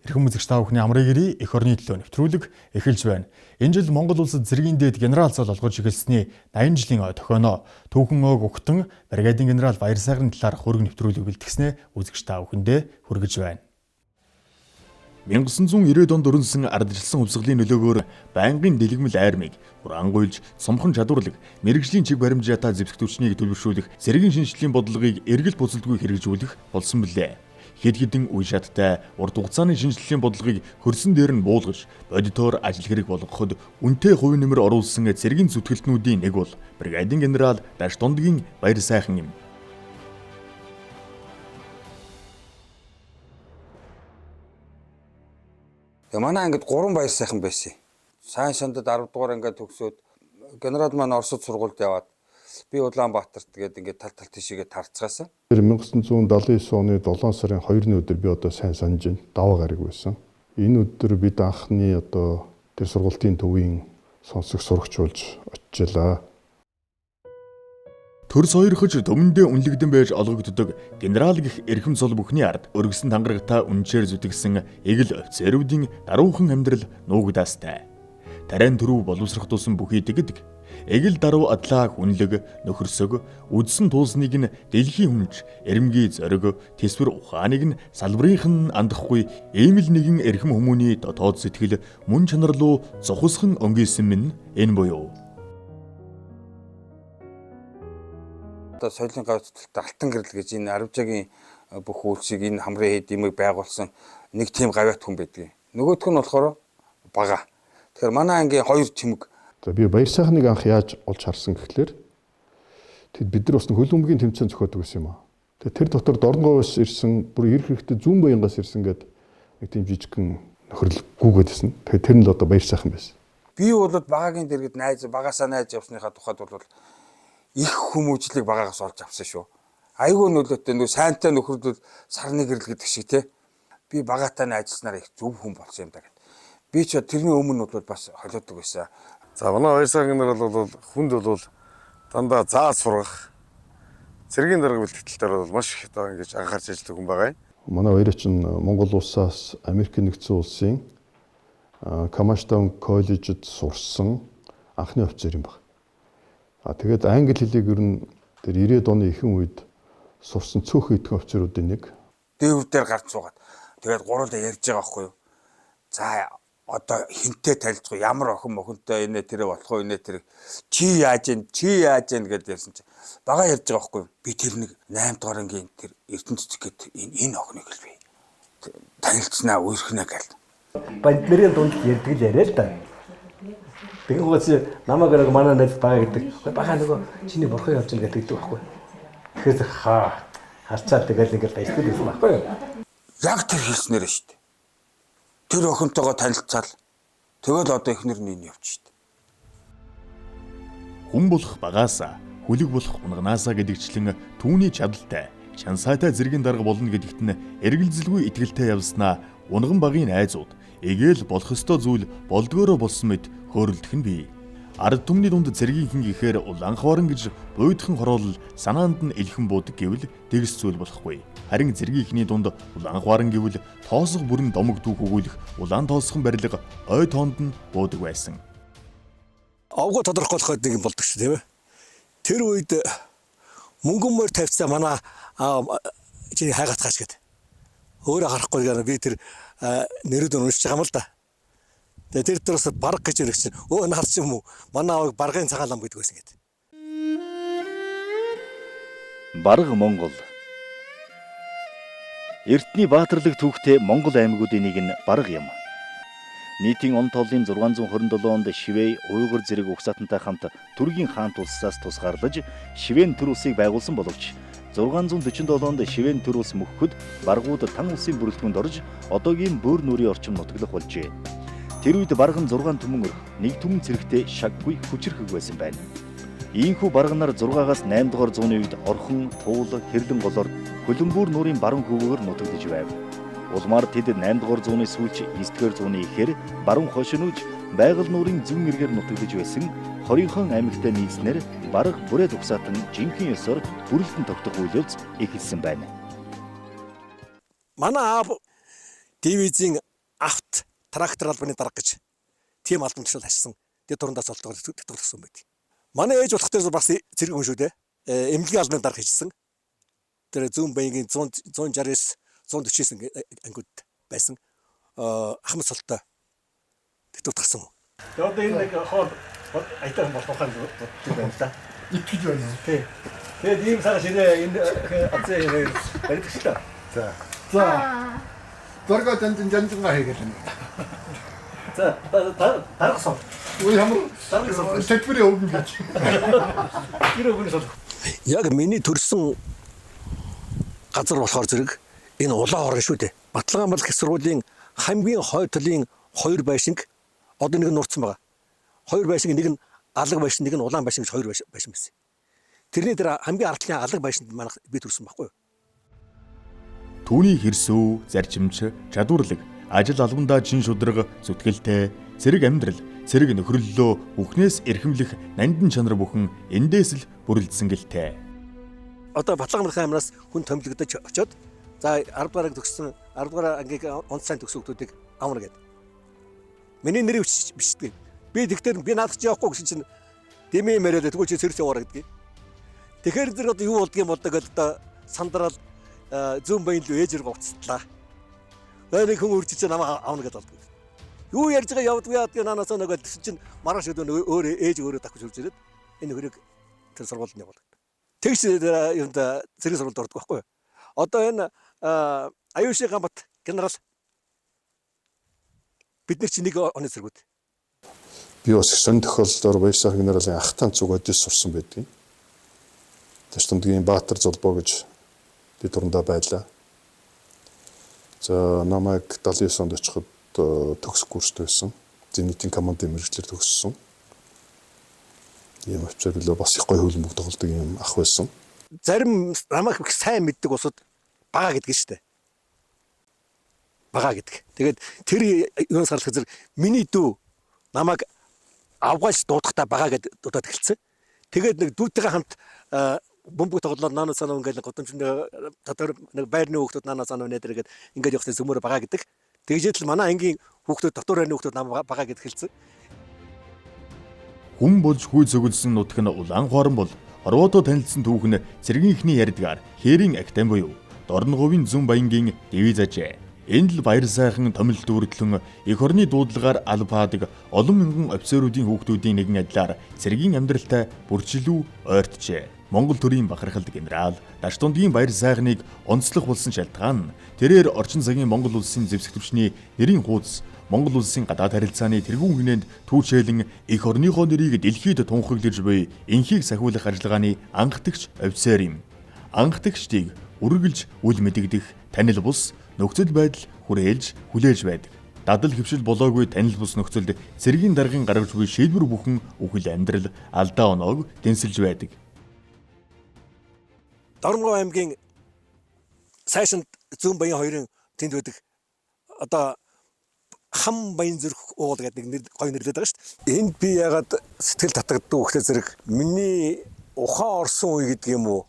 Эрхэм үзэгч та бүхний амрыг ирээ эх орны төлөө нэвтрүүлэг эхэлж байна. Энэ жил Монгол улсад цэргийн дээд генерал цол олгож эхэлсний 80 жилийн тохионоо түүхэн өөг угтан бригадын генерал Баярсайхны талаар хөрөг нэвтрүүлэг бэлтгэснээ үзэгч та бүхэндээ хүргэж байна. 1990-ад онд өрнсөн ардчилсан хувьсгалын нөлөөгөөр байнгын дэлгэмэл айрмыг урангуйлж, сумхан чадварлаг, мэрэгжлийн чиг баримжаатай зэвсэг түвшнийг төлөвшүүлэх, цэргийн шинжлэлийн бодлогыг эргэл буцалтгүй хэрэгжүүлэх болсон билээ. Хэд хэдэн үе шаттай урт хугацааны шинжлэлийн бодлогыг хөрсөн дээр нь буулгаж, бодитоор ажил хэрэг болгоход үнэтэй хувь нэмэр оруулсан цэргийн зүтгэлтнүүдийн нэг бол бригадын генерал Даш Дундгийн Баярсайхан юм. Манай ангид 3 Баярсайхан байсан. Сайн сандад 10 дугаар ангид төгсөөд генерал маань Оросд сургуульд яваад би Улаанбаатарт тэгээд ингээд тал тийшээгээ тарцгаасан. 1979 оны 7 сарын 2-ны өдөр би одоо сайн санаж байна. Даваа гараг байсан. Энэ өдөр бид анхны одоо тэр сургуулийн төвийн сонсог сурагчулж очижлаа. Төрс хоёрхож төмөндөө үнэлэгдэн байж олгогддог генерал гэх эрхэм цол бүхний ард өргөсөн тангарагтаа үнчээр зүтгсэн эгэл офицеруудын даруухан амьдрал нуугдаастай. Тарайн төрөв боловсрохтуулсан бүхий тэгдэг. Эгэл даруу адлаа хүнлэг нөхөрсөг үдсэн туулсныг нь дэлхийн хүнж эрэмгийн зориг тэсвэр ухааныг нь салбарынхан андахгүй ийм л нэгэн эрхэм хүмүүний дотоод сэтгэл мөн чанар руу зохисхон өнгөсөн минь энэ буюу Одоо соёлын гавьталтай алтан гэрэл гэж энэ Арвжагийн бүх үйлсийг энэ хамрын хэд юмыг байгуулсан нэг тийм гавьяат хүн байдгийг. Нөгөөх нь болохоор бага. Тэгэхээр манай ангийн 2 чимэг. За би Баярсайхныг анх яаж олж харсан гэхлээр тэд бид нар бас хөлбөмбөгийн тэмцээн зохиодог гэсэн юм аа. Тэгээ тэр дотор Дорногоос ирсэн, бүр ирэх хэрэгтэй зүүн баянгаас ирсэн гээд нэг тийм жижигхэн нөхрөл гүгэдсэн. Тэгээ тэр нь л одоо Баярсайхан байсан. Би бол багагийн дэргэд багасаа найз явсныхаа тухайд бол их хүмүүжлийг багаагаас олж авсан шүү. Айгүй нөлөөтэй сайнтай нөхрөл сарны гэрэл гэдэг шиг те. Би багаатай найзснаар их зөв хүн болсон юм да гэд. Би ч тэрний өмнө бол бас холиодог байсан. За манай Баярсайхан нар бол хүнд бол дандаа зааж сургах цэргийн дарга бэлтгэлтээр бол маш их одоо ингэж анхаарч ажилладаг хүн байгаа юм. Манай баяр чинь Монгол улсаас Америк нэгдсэн улсын Камаштаун коллежид сурсан анхны офицер юм байна. Тэгээд англи хэлийг ер нь тэр 90-ад оны ихэнх үед сурсан цөөхөн идэвхтэй офицеруудын нэг. Дээвэр дээр гарч суугаад тэгээд гурлаа ярьж байгаа байхгүй юу. За одоо хинтээ танилцгүй ямар охин мохинтой инээ тэрэ болох уу инээ тэр чи яаж ийн гэдээ ярьсан чи бага ярьж байгаа байхгүй юу. Би тэр нэг 8 дугаар ангийн тэр ертөнцөд гээд энэ охиныг л би танилцснаа үерхнэ гэл. Банднэрийн дунд ярьдаг л яриа л да. Тэгвэл намайг нэг манай найз бага гэдэг. Бага нөгөө чиний бурхан явж байгаа гэдэг байхгүй. Тэгэхээр харцаа тэгэл ингээд баясдаг гэсэн байхгүй юу? Яг тэр хэлснээр шүү дээ. Тэр охинтойгоо танилцаал. Тэгэл одоо ихнэр нь явж шүү дээ. хүн болох багаасаа, хүлэг болох унганаасаа гэдэгчлэн түүний чадaltaй, чансаатай зэргийн дарга болно гэдэгт нь эргэлзэлгүй итгэлтэй явснаа унган багийн айзууд эгээл болох ёстой зүйл болдгоороо болсон мэт хөөрөлдөх нь бий. Ард түмний дунд цэргийнхэн гэхээр улаанхваран гэж буйдхан хороолол санаанд нь элхэн буудаг гэвэл тэгс зүйл болохгүй. Харин цэргийнхний дунд улаанхваран гэвэл тоосох бүрэн домог түүх өгүүлэх улаан тоосхон барилга ой тоонд нь буудаг байсан. Овго тодорхойлоход нэг юм болдог шүү тийм ээ. Тэр үед мөнгөн мөр тавьцаа манай чи хайгаад хааш гээд. Өөрөө харахгүй би тэр нэрэд уншиж байгаа юм л да. Тэгээ тэр дээрээс бараг гэж ирэх чинь өө нар ч юм уу манай авыг баргын цагаалам гэдэг байсан гэдэг. Бараг Монгол. Эртний баатарлаг түүхтэй Монгол аймагуудын нэг нь бараг юм. Нийтийн он тооллын 627 онд Шивэй Уйгур зэрэг угсаатантай хамт Түргийн хаант улсаас тусгаарлаж Шивэн төр улсыг байгуулсан боловч 647 онд Шивэн төр улс мөхөхөд баргууд тан улсын бүрэлдэхүүнд орж одоогийн Бөөр нүрийн орчим нутаглах болжээ. Тэр үед барган 6 түмэн өрх, нэг түмэн цэрэгтэй шаггүй хүчрхэг байсан байна. Ийхүү барганаар 6-аас 8 дугаар зууны үед Орхон, Туул, Хэрлэн голоор Хөлбөмбөр нуурын баруун хөвгөөр нутагдж байв. Улмаар тэд 8 дугаар зууны сүүлч 9 дугаар зууны ихэр баруун хошинууж Байгал нуурын зүүн эргээр нутагдж байсан 20хон аймагтай нийслэнээр бараг бүрээд угсаатан жинхэнэ ёсоор бүрэлдэн тогтох үйл явц эхэлсэн байна. Манай аав дивизийн авт трактор албаны дарга гэж тийм албан тушаал хашсан. Тэд дундаас олдгоор тэтгүүлсэн байдаг. Манай ээж болох дээр бас зэрэг хүн шүү дээ. Эмнэлгийн албаны дарга хийжсэн. Тэр Зүүн Баянгийн 169 149 ангид байсан. Ахмад Солтой тэтгүүлсэн. Одоо энэ нэг хоол айтаа болох хань байна та. Итгэж байна. Тий. Тэгээд ийм цаг ширээ энэ азаа энэ барих шүү дээ. За. Зорго жанжингаа хийгээл. За даргасан. Үгүй ямар сэтвэрийн өвгөн гэж. Тэр өвгөн сол. Яг миний төрсэн газар болохоор зэрэг энэ улаан орон шүү дээ. Баталгаанбал их сургуулийн хамгийн хой талын 2 байшинг одоо нэг нь нурцсан байгаа. 2 байшинг, нэг нь алга байшин, нэг нь улаан байшин гэж 2 байшин байсан. Тэрний дээр хамгийн ардлын алга байшинд манайх би төрсэн байхгүй юу? Түүний хэрсүү, зарчимч, чадварлаг, ажил албандаа чин шударга, зүтгэлтэй, зэрэг амьдрал, зэрэг нөхөрлөлөө бүхнээс эрхэмлэх нандин чанар бүхэн эндээс л бүрэлдсэн гэлтэй. Одоо Батлангамрын аймнаас хүн томилогдож очиод за 10 дугаарыг төгссөн 10 дугаар ангийг онцлог төгсөн хүмүүсийг авна гэдэг. Миний нэрийг бичдэг. Би тэгтэр би наадах явахгүй гэсэн чинь дэмий мэрээд тэгвэл чи сэрс яваараа гэдгийг. Тэгэхээр зэрэг одоо юу болдгийг гэдэг одоо сандрал Зүүн Баян руу ээжээр гоцтлаа. Нэг хүн үржиж намайг авна гэдэг болдгоо. Юу ярьж байгаа явдгүй яадгийг наанаас нөгөө гэсэн чинь маргааш өдөө өөр ээж өөрөө давхиж үрж ирээд энэ хөрийг тэр сургуульд явуулдаг. Тэгш юунд зэрэг сургуульд ордог байхгүй юу? Одоо энэ Аюуши Ганбат генерал бид нар чи нэг оны зэргүүд. Би бас их сонь тохиолдолд Баярсах генералын ах таан цуг одис сурсан байдгийг. Тэстүндгийн Баатар Золбоо гэж би дурандаа байлаа. За намайг 79 онд очиход төгс курст байсан. Зенитийн командын мэргэжлэр төгссөн. Ийм офицер билүү бас их гоё хөлбөмбөг тоглодог юм ах байсан. Зарим намайг их сайн мэддэг усуд бага гэдэг шүү дээ. Бага гэдэг. Тэгээд тэр юунаас гарах зэрэг миний дүү намайг авгаж дуудахтаа бага гэдэг дуудаад эхэлсэн. Тэгээд нэг дүүтэйгээ хамт бөмбөг тоглоод наана санаа ингээл годомчны дотор нэг байрны хүүхдүүд наана санаа нээдэргээд ингээд явахсан зөмөр бага гэдэг. Тэгжээд л манай ангийн хүүхдүүд дотор байрны хүүхдүүд намайг бага гэд эхэлсэн. Хүн болж хүй зөгөлсөн нутг нь улаан хорон бол орвоодо танилцсан түүх нь цэргийнхний ярьдгаар хээрийн актан буюу Дорноговын Зүүн Баянгийн девиз ажээ. Энд л баяр сайхан томилт дүрдлэн эх орны дуудлагаар албаадаг олон мянган офицеруудын хүүхдүүдийн нэгэн адилаар цэргийн амьдралтай бүрчлүү ойртжээ. Монгол төрийн бахархал генерал Даштундгийн баяр сайхныг онцлох болсон шалтгаан нь тэрээр орчин цагийн Монгол улсын зэвсэгтвчний нэрийн хуудас Монгол улсын гадаад харилцааны тэргүүн хийнэнд түүчээлэн эх орныхоо нэрийг дэлхийд тунхаглаж буй энхийг сахиулах ажиллагааны анхдагч офицер юм. Анхдагчдыг үргэлж үл мэдэгдэх танил бус нөхцөл байдал хүрээлж хүлээж байдаг. Дадал хөвшил болоогүй танил бус нөхцөлд цэргийн даргын гаргаж буй шийдвэр бүхэн үхэл амьдрал алдаа оноог дэнсэлж байдаг. Дорногов аймгийн сайшин Зүүн Баян хоёрын тэнд байдаг одоо хам баян зүрх уул гэдэг нэг гоё нэрлээд байгаа шүү дээ. Энд би ягаад сэтгэл татагддаг вөхтэй зэрэг миний ухаан орсон үе гэдэг юм уу?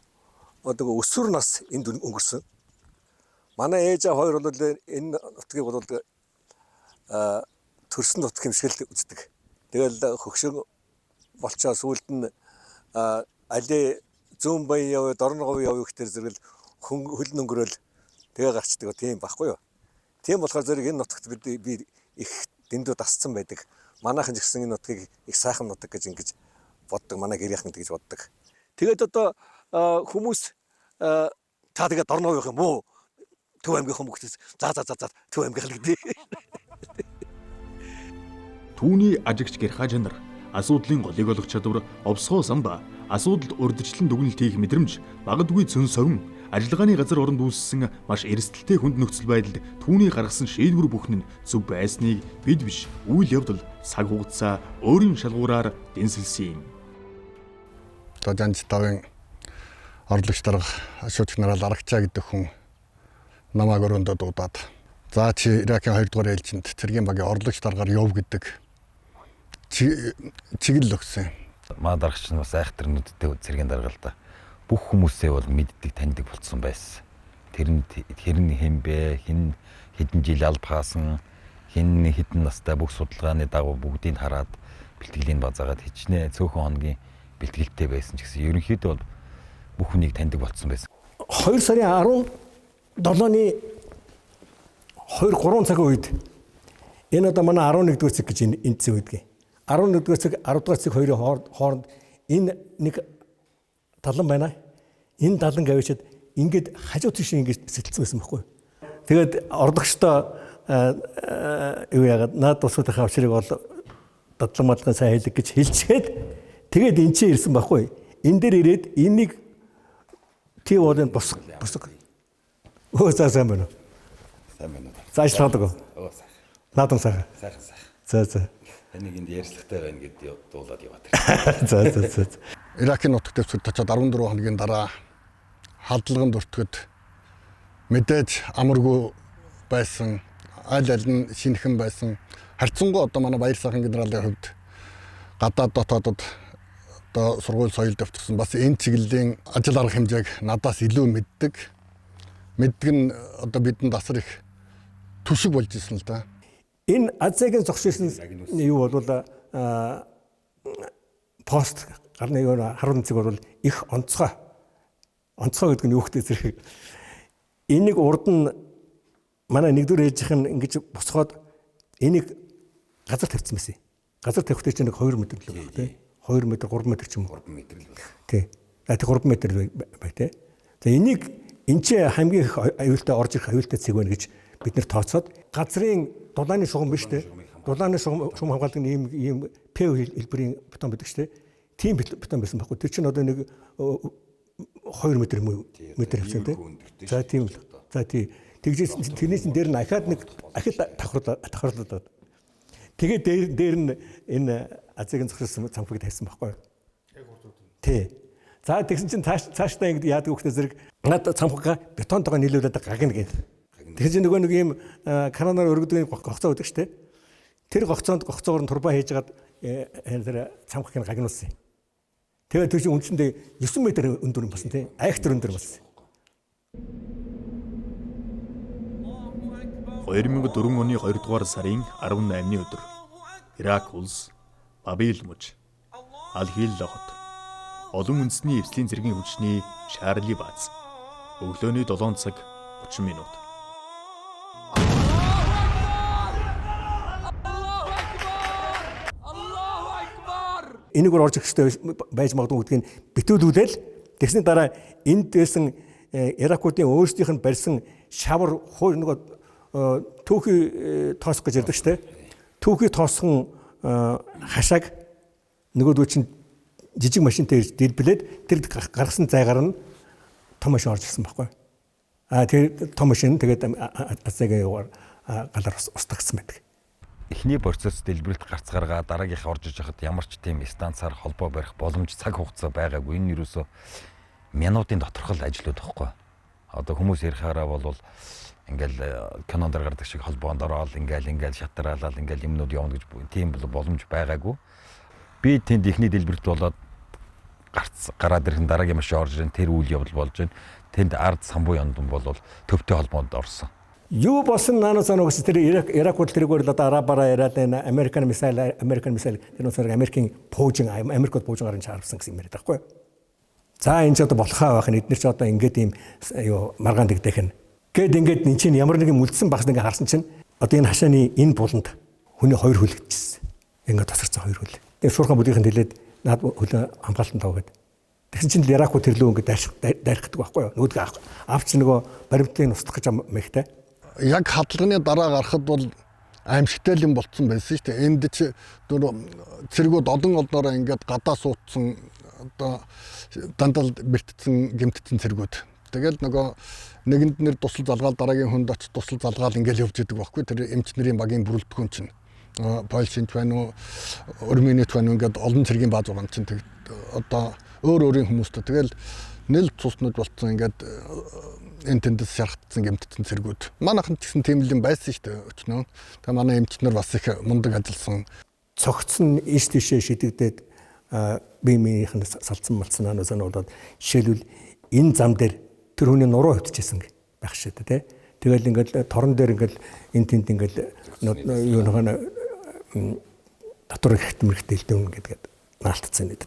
Одоо өсвөр нас энд өнгөрсөн. Манай ээж хоёр бол энэ нутгийг бол төрсөн нутг юм шиг л үздэг. Тэгэл хөгшин болчоо сүүлд нь али Зүүн Баян яваа, Дорногов яваа гэхтэр зэрэг хөл өнгөрөөл тэгээ гарчдаг тийм байхгүй юу? Тийм болохоор зэрэг энэ нутагт би их дэндүү дасцсан байдаг. Манайхан ч гэсэн энэ нутгийг их сайхан нутаг гэж ингэж боддог. Манай гэрийнхэн тэгж боддог. Тэгээд одоо хүмүүс та тэгээ Дорногов явах юм уу? Төв аймгийн хүмүүст за Төв аймгийн хэл гэдэг. Түүний ажигч гэрхаа жанр, асуудлын голыг олох чадвар, овсгоо самба, асуудалд урдчлан дүгнэлт хийх мэдрэмж, багдгүй цөн совин, ажиллагааны газар оронд үүссэн маш эрсдэлтэй хүнд нөхцөл байдалд түүний гаргасан шийдвэр бүхэн нь зөв байсныг бид биш, үйл явдал, цаг хугацаа өөрийн шалгуураар дэнсэлсэн юм. Жанж тавын орлогч дарга ашууч нараар арагчаа гэдэг хүн намайг өрөөндөө дуудаад за чи Иракийн 2 дугаар ээлжинд цэргийн багийн орлогч даргаар яв гэдэг чиглэл өгсөн. Маа дарагч нь бас айхтар нүдтэй цэргийн дарга л да. Бүх хүмүүсээ бол мэддэг таньдаг болсон байсан. Тэр нь хэн бэ? Хэн хэдэн жил албаасан? хин хитэн настай бүх судалгааны дагуу бүгдийг хараад бэлтгэлийн базаагаад хичнээн цөөхөн хоногийн бэлтгэлтэй байсан ч гэсэн ерөнхийдөө бол бүх хүнийг таньдаг болсон байсан. 2 сарын 17-ны 2-3 цагийн үед энэ одоо манай 11-р цаг гэж энэ цаг үедгээ. 11-р цаг 10-р цаг хоёрын хооронд энэ нэг далан байна. Энэ далан гавьчаад ингээд хажуу тийш ингээд сэтэлсэн байсан байхгүй. Тэгээд ордогчдоо юу яагаад наад тусуудынхаа авчрыг бол дадлан мадлан сайн хэлэг гэж хэлчихэд тэгээд эн чинь ирсэн байхгүй. Энэ дээр ирээд энийг тий болон босго. Өө сайн байна уу? Сайн байна уу? Заашлаадаг. Оо сайхан. Наадам сайхан. Сайхан. За. Энийг энд ярьцлагатай байна гэдээ дуулаад яваад. За. Иракийн нутаг дэвсгэрт очиод 14 хоногийн дараа халдлаганд өртгөд мэдээж амаргүй байсан, аль нь шинэхэн байсан. Харьцангуй одоо манай Баяр сайхан генералын хувьд гадаад дотоодод одоо сургууль соёл дэвтэрсэн бас энэ чиглэлийн ажил арга хэмжээг надаас илүү мэддэг нь одоо бидэнд асар их түшиг болж исэн л да. Энэ Азиагийн зогсчихсан юу бол пост гарны харуун цэг бол их онцгой гэдэг нь юу гэдэг зэрэг. Энийг урд нь манай нэгдүгээр ээжийнх нь ингэж босгоод энийг газар тавьсан байсан. Газар тавихтай чинь 2 м л байна тий. 2 м 3 м ч юм уу. 3 м л байна. Тий. 3 м бай тий. За энийг энэ чи хамгийн их аюултай орж ирэх аюултай цэг байна гэж бид нэр тооцоод газрын дулааны шугам биш тий. Дулааны шугам хамгаалдаг ийм ПВ хэлбэрийн бетон байдаг шүү дээ. Тийм бетон байсан байхгүй. Тэр чинь одоо нэг 2 м хвсэн тий. За тийм л. За тий. Тэгжээс тэрнээс дээр нь ахаад нэг давхарлаад. Тэгээд дээр нь энэ Азиагийн зохиолсон цамхыг тавьсан байхгүй. Тий. За тэгсэн чинь цаашдаа ингэ яадаг хөөхтэй зэрэг над цамхгаа бетонтойгоо нийлүүлээд гагна гэдэг. Тэгэхээр чинь нөгөө нэг ийм каноноор өргөдөг гогцоо өгдөг штэ. Тэр гогцоогоор нь турбаа хийжгаад тэр цамхыг гагнуулсан. Тэгээд тэр чинь үндсэндээ 9 м өндөр юм болсон тий. Айхтар өндөр болсон. 2004 оны 2 дугаар сарын 18-ны өдөр Ирак улс Бабил муж Алхил хот олон үндэсний эвслийн зэргийн хүчний Шарли бааз өглөөний 7 цаг 30 минут. Энийг орж ирэхтэй байж магадгүй гэдгийг битүүлүүлээл тэгсний дараа энд дээсэн Иракуудын өөрсдийнх нь барьсан шавар хуур нөгөө түүхий тоосох гэж ярьдаг шүү дээ. Түүхий тоосхон хашааг нөгөөдөө чинь жижиг машинтай ирж дэлбэлээд тэр гаргасан зайгаар нь том машин орж ирсэн байхгүй. Тэр том машин тэгээд Азиагийн яваар галаар устгагдсан байдаг. Эхний процесс дэлбэрэлт гарц гаргаа дараагийнхаа орж иж хахад ямар ч тийм станцаар холбоо барих боломж цаг хугацаа байгаагүй. Энэ юусоо минутын доторх л ажлууд байхгүй. Одоо хүмүүс ярихаараа бол ингээл кинонд гардаг шиг холбоонд ороод ингээл шатраалал ингээл юмнууд явна гэж тийм боломж байгаагүй. Би тэнд ихний дэлбэрэлт болоод гарц гараад ирэх дараагийн машин орж ирэн тэр үйл явдал болж байна. Тэнд ард самбуу яндун бол төвтэй холбоонд орсон. Юу болсон наанаас ануус тэр Ирак хөл тэргээр л одоо арабаараа яриад энэ Американ мисайл тэр нөхөр Америкийн пуужин Америкт пуужингаар нь чаарсан гэсэн юм яриад байхгүй. За энэ ч одоо болохоо байх нь эдгээр ч одоо ингээд ийм юу маргаан дэгдэх нь. Гэт ингээд эн чинь ямар нэгэн мүлдсэн багс ингээ харсан чинь одоо энэ хашааны энэ буланд хүний 2 хөл гэжсэн. Ингээд тасарсан 2 хөл. Тэгээ шуурхаан бүдийнхэнд хэлээд наад хөлөө хамгаалтан тавгээд. Тэгсэн чинь Ирак хөл тэрлөө ингээд дайрхдаг байхгүй юу? Нөгөөдгөө авч нөгөө баримтыг устгах гэж мэхтэй. Яг хадлагны дараа гарахад бол аимшигтай юм болцсон байсан шүү дээ. Энд чи цэргүүд олон олноороо ингээд гадаа суудсан одоо дандаа бэртцэн гэмтцэн цэргүүд. Тэгэл нөгөө нэгэнд нэр тусал залгаал дараагийн хүнд очиж тусал залгаал ингээд явж идэг байхгүй. Тэр эмч нарын багийн бүрэлдэхүүн чинь Польшинч байна уу, Арменит байна уу ингээд олон цэргийн бааз уран чинь одоо өөр өөрийн хүмүүстэй тэгэл нэл цуснууд болцсон ингээд энэ тэндээс шаргацсан гэмтцэн цэргүүд. Манайхан ч гэсэн тийм л юм байсан шүү дээ өчнөө. Тэгээ манай эмчнэр бас их мундаг ажилласан. Цогцсон иш тишээ шидэгдээд биемийнх нь салцсан малцсан анаас нь болоод жишээлбэл энэ зам дээр тэр хүний нуруу хөвтчихсэн байх шүү дээ тий. Тэгэл ингээд торон дээр ингээд эн тент ингээд юу нэг дотор ихт мэрэгтэй илдэвэн гэдэг наалтцсан нэ.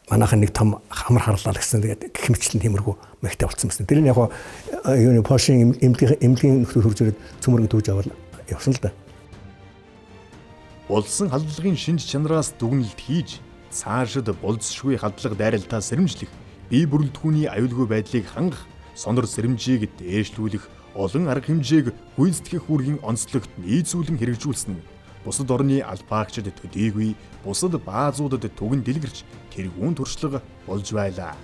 Манайхан нэг том хамар харлаа гэсэн тэгээд гихмичлэн тиймэрхүү мэгтэй болцсон байсан. Тэр нь яг юу Польшийн эмнэлгийн нөхцөл хурж ирээд цөмөрөг төвж авал явсан л да. Улсын халдлагын шинж чанараас дүгнэлт хийж цаашид болцсошгүй халдлага дайралтаа сэрэмжлэх, бие бүрэлдэхүүний аюулгүй байдлыг хангах, сонор сэрэмжийг дээшлүүлэх, олон арга хэмжээг гүйцэтгэх үүргийн онцлогт нийцүүлэн хэрэгжүүлсэн нь бусад орны албаагчид төдийгүй бусад баазуудад түгэн дэлгэрч тэргүүн туршлага болж байлаа.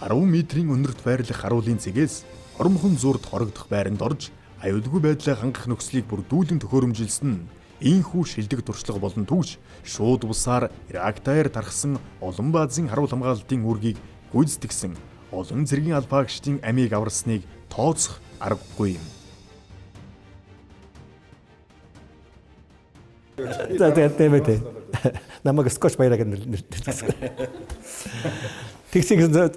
10 метрийн өнөрт байрлах харуулын цэгээс хормхон зурд хорогдох байранд орж аюулгүй байдлаа хангах нөхцөлийг бүрдүүлэн төхөөрөмжилсөн нь ийхүү шилдэг туршлага болон түгж шууд бусаар реактор тархсан олон баазын харуул хамгаалтын үүргийг гүйцэтгэсэн олон зэргийн албаагчдын амийг аварсныг тооцох аргагүй юм. За тэгээд намайг скотч баяраа гэдэг нэртэйсэн. Тэгсэн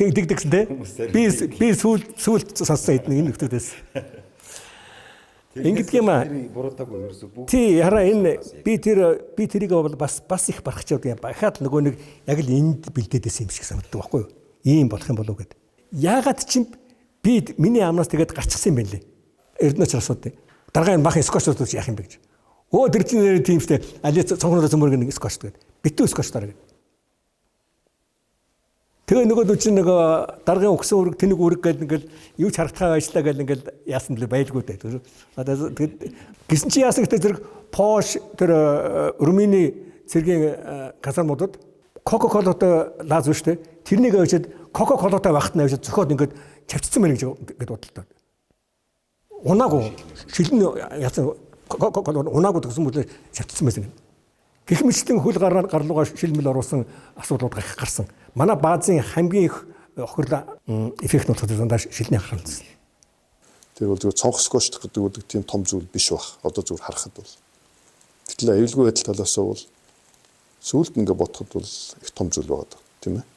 тэгсэн тэ. Би сүүлд сонссон энэ нөхдөдөөс. Ингэдэг юм аа. Буруудаагүй ерөөсөө бүх. Тий, хараа энэ би тэрийг бол бас их барахчаад юм. Бахаад нөгөө нэг яг л энд бэлдээдсэн юм шиг санагддаг байхгүй юу? Ийм болох юм болов гэд. Яагаад ч би миний амнаас тэгээд гарчихсан юм байна лээ. Эрдэнэч асуудаг. Дараагийн бах скотчууд яах юм бэ гэж. Өө тэр чинь тиймстэй аль цонхноо цөмөрг нэг скотч гэдэг. Битүү скотчтаар гэдэг. Тэгээ нөгөө чинь нөгөө даргын өгсөн үүрэг тэнэг үүрэг гэдэг ингээл юу ч харагдахаа ажиллаа гэдэг ингээл яасан л байлгүй дээ. Одоо тэгээд гисэн чи яасан гэдэг зэрэг Пош тэр Румыны цэргийн казармуудад Кока-колотой лааз биш үү? Тэрнийг авчиад Кока-колотой багт нь авчиад зөхиод ингээд чавцсан мэн гэж бодлоо. Унаагүй шилэн яасан унаагүй гэсэн мэт чавцсан байсан. Гэх мэтлэн хөл гарлуугаа шилмэл оруулсан асуудлууд гарсан. Манай баазын хамгийн их охирол эффект нутгад дандаа шилний харгалзсан. Тэр бол зөвхөн цонх скотч гэдэг тийм том зүйл биш баг. Одоо зүгээр харахад бол. Гэтэл аюулгүй байдал талаас нь бол сүүлд ингээ бодоход бол их том зүйл байгаа тийм ээ.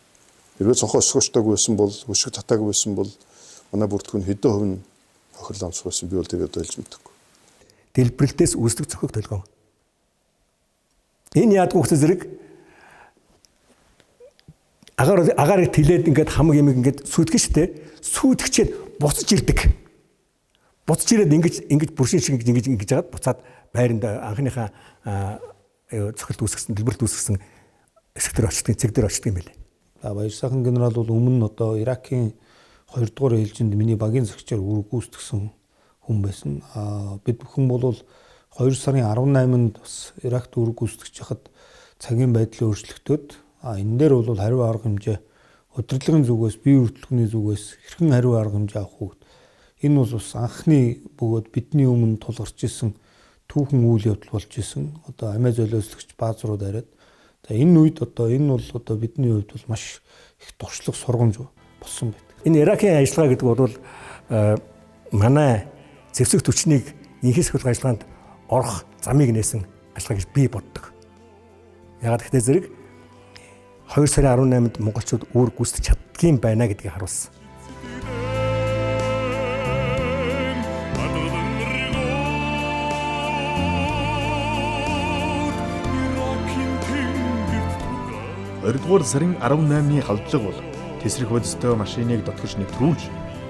Хэрвээ цонхоо скотчтайг байсан бол, өшиг татааг байсан бол манай бүрддэхүүн хэдэн хувь нь охирол амсах байсан би бол тэгээд ойлж мэдэхгүй. Дэлбэрэлтээс үүсдэг зохиог толгой. Энэ яадгүй хүмүүс зэрэг агаарыг тэлээд ингээд хамаг юм ингээд сүйтгэж штэ. Сүйтгэчээд буцаж ирдэг. Буцаж ирээд ингэж бүршин шиг ингэж жагаад буцаад байранд анхныхаа цохилт үүсгэсэн, дэлбэрэлт үүсгэсэн хэсгээр очдөг, цэгдэр очдөг юм байлээ. Баяр сайхан генерал бол өмнө нь одоо Иракийн 2 дугаар ээлжинд миний багийн зохицоор үүрэг гүйцэтгсэн хүн байсан. Бид бүхэн бол 2 сарын 18-нд бас Иракт үүрэг гүйцэтгэж хахад цагийн байдлын өөрчлөлтөд энэ дээр бол хариу арга хэмжээ удирдлагын зүгээс, бие бүрдлэхүүний зүгээс хэрхэн хариу арга хэмжээ авах вэ? Энэ бол бас анхны бөгөөд бидний өмнө тулгарч исэн түүхэн үйл явдал болж исэн. Одоо амиа золиослогч бааз руу дараад. За энэ үед одоо энэ бол одоо бидний хувьд бол маш их туршлага сургамж болсон байдаг. Энэ Иракийн ажиллагаа гэдэг бол манай зэвсэг түвшнийг инхээс хөл ажиллагаанд орох замыг нээсэн ажиллагаа гэж би боддог. Ягаад гэвэл зэрэг 2 сарын 18-нд монголчууд үүрэг гүйцэтгэж чаддгийм байна гэдгийг харуулсан. Хоёрдугаар сарын 18-ны халдлага бол тесрэх бодистой машиныг дотгож нэвтрүүлж,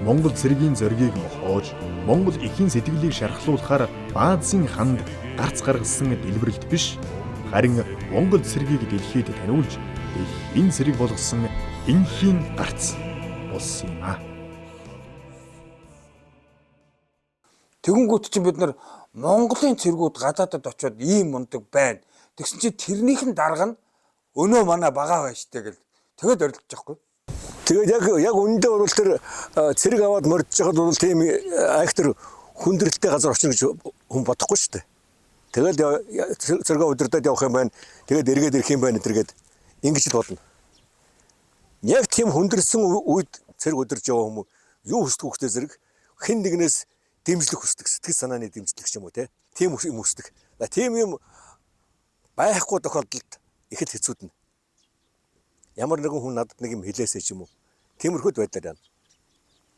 Монгол цэргийн зоригийг мохоож, Монгол эхийн сэтгэлийг шархлуулахаар баазын ханд гарц гаргасан дэлбэрэлт биш, харин Монгол цэргийг дэлхийд таниулж, энэ цэрэг болгосон энхийн гарц болсон юм аа. Тэгэнгүүт чинь бид нар Монголын цэргүүд гадаадад очиод ийм мундаг байна. Тэгсэн чинь тэрнийхэн дарга нь өнөө манай бага байна штэ гэл тэгээд орилдож байхгүй. Тэгээд яг үндэ бол тэр цэрэг аваад мордж байхад бол тийм актер хүндрэлтэй газар очно гэж хүн бодохгүй шүү дээ. Тэгээд цэргээ удирдаад явах юм байна. Тэгээд эргээд ирэх юм байна тэргээд ингэж л болно. Яг тийм хүндрэлсэн үед цэрэг удирж яваа хүмүүс юу хүсдэг хөхтэй зэрэг хэн нэгнээс дэмжлэх хүсдэг, сэтгэл санааны дэмжлэх юм уу те. Тийм юм хүсдэг. Тийм юм байхгүй тохиолдолд ихэд хэцүүднэ. Ямар нэгэн хүн надад нэг юм хэлээсэй ч юм уу. Тиймэрхүүд байдлаар байна.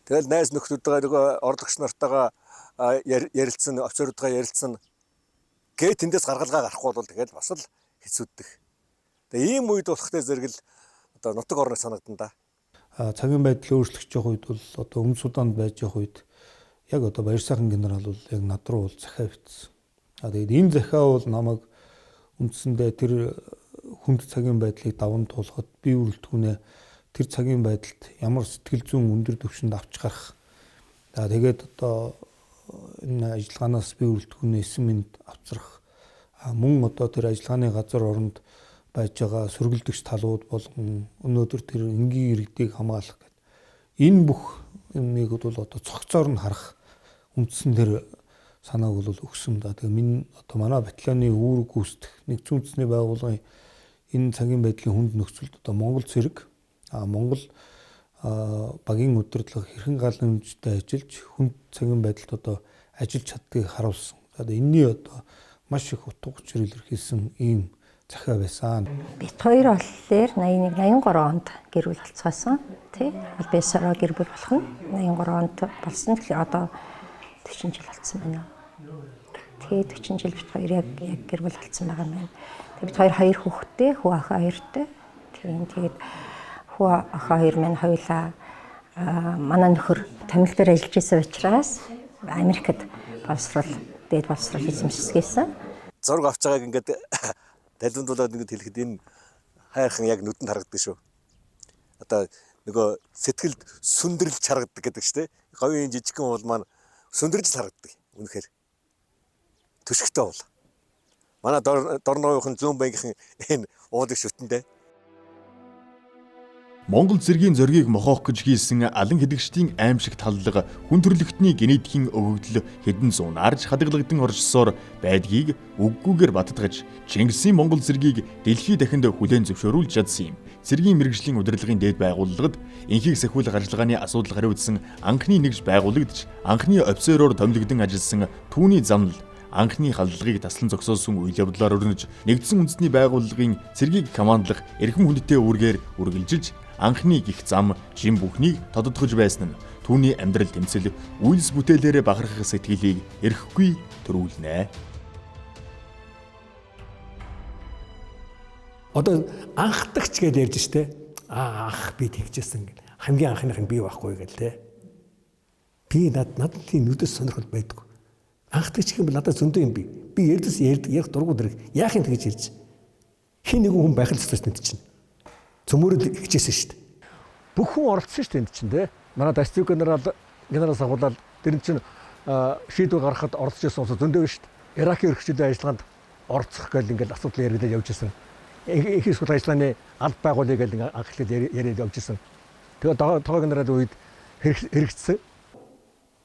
Тэгэл найз нөхдөдөө нөгөө орлогч нартайгаа ярилцсан, офицеруудгаа ярилцсан. Гээ тэндээс гаргалгаа гарахгүй бол тэгэл бас л хэцүүддэг. Тэгээ ийм үед болохтой зэрэг л одоо нутаг орныг санагдан да. Цагийн байдал өөрчлөгдөж явах үед бол одоо Өмнөд Суданд байж явах үед яг одоо Баяр сайхан генерал бол яг над руу бол захиа бичсэн. Тэгээд энэ захиа бол намайг үндсэндээ тэр хүнд цагийн байдлыг даван туулахад би үргэлтгүнээ тэр цагийн байдалд ямар сэтгэл зүйн өндөр түвшинд авч гарах. Тэгээд одоо энэ ажиллагаанаас би үргэлтгүнээ эсэм мэнд авчрах. Мөн одоо тэр ажиллагааны газар оронд байж байгаа сөргөлдөгч талууд болгон өнөөдөр тэр энгийн иргэдийг хамгаалах гэдэг. Энэ бүх юмыг бол одоо цогцоор нь харах үндсэн тэр санааг бол өгсөн да. Тэгээ миний одоо манай батальоны үүрэг гүйцэтгэх нэгдсэн үндэсний байгууллагын энэ цагийн байдлын хүнд нөхцөлд одоо Монгол цэрэг Монгол багийн удирдлага хэрхэн гал хэмжээтэй ажиллаж хүнд цагийн байдалд одоо ажиллаж чаддгийг харуулсан. За энэний одоо маш их утга учир илэрхийлсэн ийм захиа байсан. Бид хоёр болохоор 81-83 онд гэр бүл болцоосон. Тий. Албасараа гэр бүл болох нь 83 онд болсон. Тэгэхээр одоо 40 жил болсон байна. Тэгээд 40 жил бид хоёр яг гэр бүл болсон байгаа юм байна. Тэгээд бид хоёр хүүхэдтэй, хүү ах хоёртой. Тэгээд хүү ах хоёр минь хоёулаа манай нөхөр тамил дээр ажиллаж байсан учраас Америкт боловсрол, дээд боловсрол эзэмшсэн. Зураг авч байгааг ингээд талбандуулаад ингээд хэлэхэд энэ хайрхан яг нүдэнд харагддаг шүү. Одоо нөгөө сэтгэлд сүндэрлж харагддаг гэдэг чинь тийм. Говийн жижигхэн уул маань сүндэрлж харагддаг. Үнэхээр төшгтэй уул. Манай Дорноговын зүүн банкийн энэ уулыг шүтэндээ Монгол цэргийн зоргийг мохоох гэж хийсэн алан хэдэгчдийн аимшиг таллага хүн төрөлхтний генетикийн өгөгдөл хэдэн зуун арж хадгалагдсан оршсоор байдгийг үггүйгээр баттгаж Чингисийн Монгол цэргийг дэлхий дахинд хүлээн зөвшөөрүүлж чадсан юм. Цэргийн мэргэжлийн удирдлагын дээд байгууллагад энхийг сахиулах ажиллагааны асуудал хариуцсан анхны нэгж байгуулагдж анхны офицероор томилогдсон ажилласан түүний замнал анхны халдлагыг таслан зогсоосон үйл явдлаар өрнөж нэгдсэн үндэсний байгууллагын цэргийг командлах эрхэм хүндэтэй үүргээр үргэлжилж анхны гих зам жим бүхнийг тодотгож байсан нь түүний амьдрал тэмцэл үйлс бүтээлээрээ бахархах сэтгэлийг эрхгүй төрүүлнэ. Одоо анхдагч гэж ярьж штэ. Анх би тэгжсэн гэл. Хамгийн анхных нь би байхгүй гэл те. Би надад тийм нүдэс сонирхол байдгүй. Анхдагч гэх юм бол надад зөндөө юм би. Би ярьдас ярих дургу дэрэг. Яахын тэгж ярьж. Хин нэгэн хүн байх л зүс тэнд чинь. Цөмөрөд хичээсэн шүү дээ. Бүх хүн оролцсон шүү дээ энд чинь те. Манай Дастив генералс агуулаад тэр чинь шийдвэр гаргахад оролцож байсан хүмүүс зөндөө шүү дээ. Иракийн өргөжлөлийн ажиллагаанд оролцох гэл ингээл асуудал яриад явж ирсэн. Их сургууль ажиллагааны аль байгуулъя гэл анхлаад яриад явж ирсэн. Тэгээ тоо генерал үед хэрэгжсэн.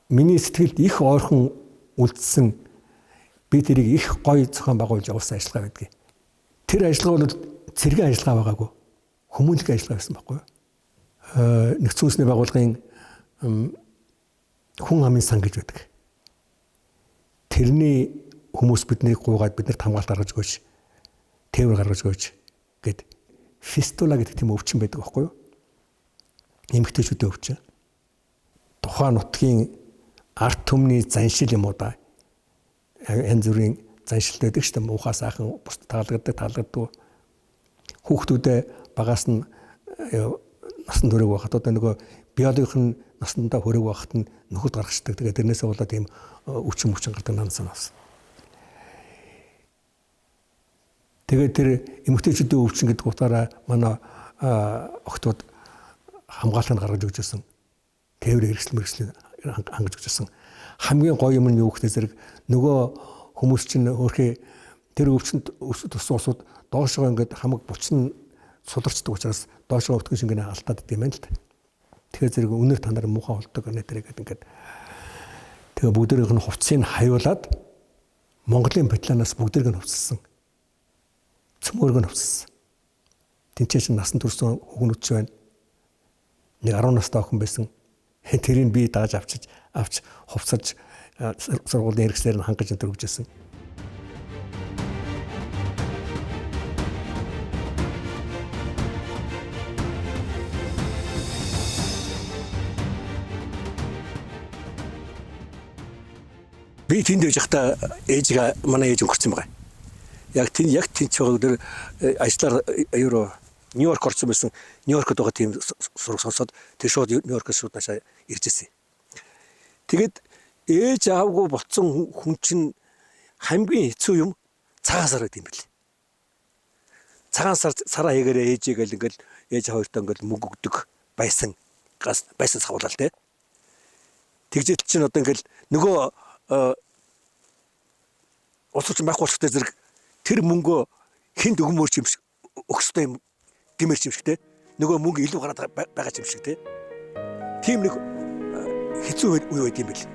Миний сэтгэлд их ойрхон үлдсэн би тэрийг их гоё зохион байгуулж явуулсан ажиллагаа байдгийг. Тэр ажиллагаа бол цэргийн ажиллагаа байгаагүй. Хүмүүнлэгийн ажиллагаа байсан байхгүй юу? Нэгдсэн үндэсний байгууллагын хүн амын сан гэж байдаг. Тэрний хүмүүс биднийг гуугаад биднэрт хамгаалт гаргаж өгөөч. Тээвэр гаргаж өгөөч гэд фистула гэдэг тийм өвчин байдаг байхгүй юу? Эмэгтэйчүүдийн өвчин. Тухайн нутгийн арт түмний заншил юм уу да. Янз бүрийн заншилт байдаг шүү дээ. Ухаа сайхан бус таалагддаг. Хүүхдүүдээ багаас нь насан туршиг байхад одоо нөгөө биологийн насандаа хүрэг байхад нь нөхөд гаргацдаг. Тэгээд тэрнээсээ болоод тийм өвчин гардаг нансан авсан. Тэгээд тэр эмэгтэйчүүдийн өвчин гэдэг утгаараа манай охтууд хамгаалалтанд гаргаж өгчсэн. Тээвэр хэрэгсэл хангаж өгчсэн. Хамгийн гоё юм нь юу гэхээр зэрэг нөгөө хүмүүс чинь өөрхий тэр өвчнөд туссан усууд доошоо ингээд хамаг булчин суларчдаг учраас доошоо өвтгөн шингэнэ алдаад идэм байнал та. Тэгэхээр зэрэг өнөр та нар муухай болдог нэтэрэг ингээд тэгээ бүгдэрийнх нь хувцсыг хавиулаад Монголын батальонаас бүгдэрийг нь хувцсан. Цөмөрг нь хувцсан. Тэнцээч насан туршсан хүүхнүүд ч байна. Нэг 10 настай охин байсан. Тэрийг би дааж авч хувцаж сургуулийн хэрэгслээр нь хангаж энэ төрөвжсэн. Би тэнд байж байхдаа ээжигээ манай ээж өнгөрсөн байгаа. Яг тэнд байгаа өдөр ажлаар аюуруу Нью-Йорк орсон байсан. Нью-Йоркод байгаа тийм сураг сонсоод тэр шууд Нью-Йоркоос шууд наашаа ирж ирсэн. Тэгэд ээж аавгүй болцсон хүн чинь хамгийн хэцүү юм цагаан сар гэдэг юм бэл. Цагаан сараа хийгээрээ ээжигээл ингээл ээж хоёртоо ингээл мөнгө өгдөг байсан сахуулаад те. Тэгжээд чинь одоо ингээл нөгөө улсууч байхгүй болчихтой зэрэг тэр мөнгөө хинд өгмөр юм шиг өгстэй юм гэмэрч юм шиг те. Нөгөө мөнгө илүү гараад байгаа юм шиг те. Тийм нэг хэцүү үе байд юм бэл.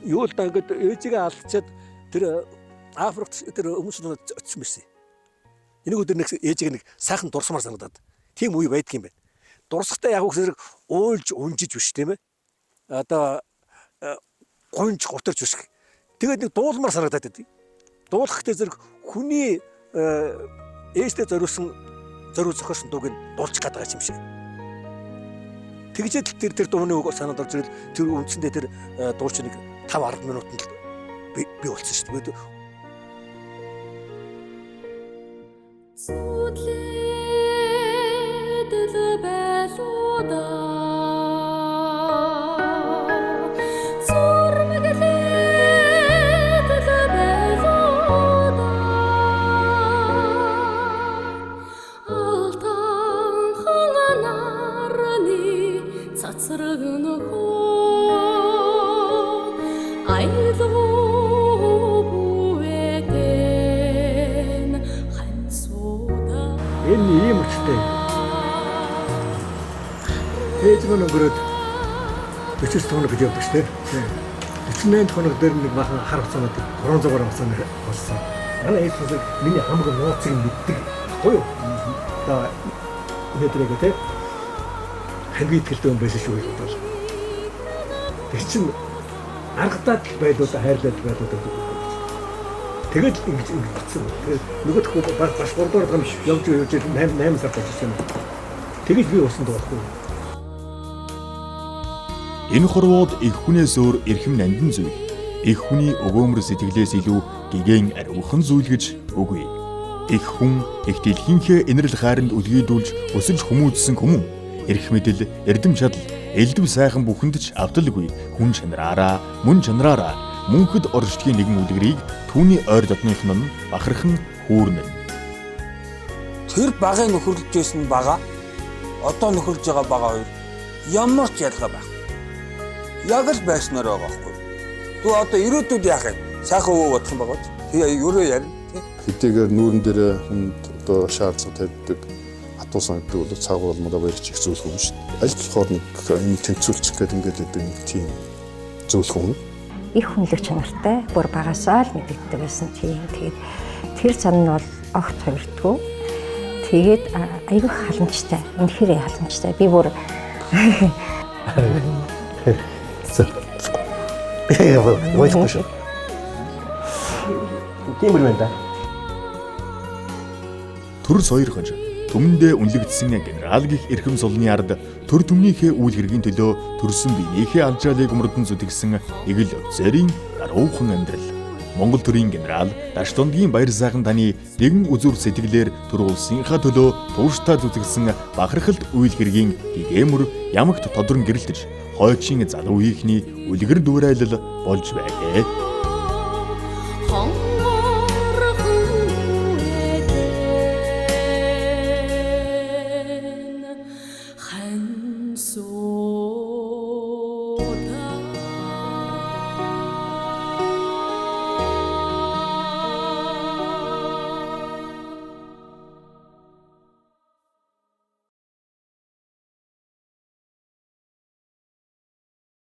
Юу л даа ингээд ээжигээ алдчихад тэр Африкт тэр хүмүүс нь очсон байсан. Энийг өдөр нэг ээжигээ нэг сайхан дурсмаар санагдаад тийм үе байдаг юм байна. Дурсахтаа яг үгээр уйлж унжиж биш тийм ээ. Одоо гонж гутарч биш. Тэгээд нэг дуулмаар санагдаад байдаг. Дуулахтай зэрэг хүний ээжтэй зориулсан зохиосон дууг нь дуулчих гээд байгаа юм шиг. Тэгжээд тэр дууны үг санаад орж ирэл тэр үндсэндээ тэр дууч нэг 5-10 минутанд би болсон шүү дээ. Энэ ийм үстэй. Ээж мөн өнгөрөөд 40 тоног гэж явдаг шүү дээ. 48 тоног дээр нэг бахан хар хугацаанд бронзоор авсан болсон. Манай ээж бол миний хамаг нууцыг мэддэг. Гоё. За нэтрэг тэ хамгийн ихтэй юм байсан шүү дээ бол. Тэр чинь аргадаад байлуудаа хайрлаад байлуудаа. Тэгээд ингэж болсон. Тэгээд нөгөөх нь бас 3 дахь гам явж 8 сар болчихсон. Тэгэж би усан дуухгүй. Энэ хорвоод их хүнээс өөр эрхэм нандин зүйл. Их хүний өгөөмөр сэтгэлээс илүү гэгэн ариухан зүйл гэж үгүй. Их хүн их дэлхийнхээ инэрл хайранд үлгийдүүлж өсөж хүмүүжсэн хүмүүн. Эрх мэдэл, эрдэм чадал, элдэв сайхан бүхэнд ч авталгүй хүн чанараараа, мөн чанараараа мөнхөд оршдгийн нэгэн үлгэрийг түүний ойр дотных нь бахархан хүүрнэ. Тэр багыг нөхөрлөж байсан бага одоо нөхөрлж байгаа бага хоёр ямар ч ялгаа байхгүй. Яг л байснаар байгаа байхгүй. Тэгвэл одоо ирээдүйд яах юм? Сайхан өвөө бодох юм байгаа ч. Тэгээ ерөө ярина тий. Хэдийгээр нүүрэн дээр хүнд одоо шаардлага тавьдаг хатуусан гэдэг бол цаагаар болмодоо барьж их зөвлөх юм шүү дээ. Аль болохоор нэг энэ тэнцвүүлчих гэдэг ингээд нэг тийм зөвлөх юм. Их хүнлэг чанартай бүр багасаа л мэддэг байсан тийм. Тэгээд тэр зам нь бол огт хувирдгүй. Тэгээд айгүй халамжтай. Үнэхээр халамжтай. Би бүр Войлохгүй шүү. Тийм юм байна. Төрс хоёр хонж түмэндээ үнэлэгдсэн генерал гих эрхэм сулны ард төр түмнийхээ үйл хэргийн төлөө төрсөн биеийнхээ анчаалыг мөрдөн зүтгэсэн эгэл офицерын даруухан амьдрал. Монгол төрийн генерал Даштондгийн баяр сайхан таны нэгэн үзүр сэтгэлээр төр улсынхаа төлөө тууштай зүтгэсэн бахархалт үйл хэргийн гэгээмүр ямагт тодорн гэрэлтэж хойчийн залуу хийхний үлгэр дүүрайлал болж байгээ.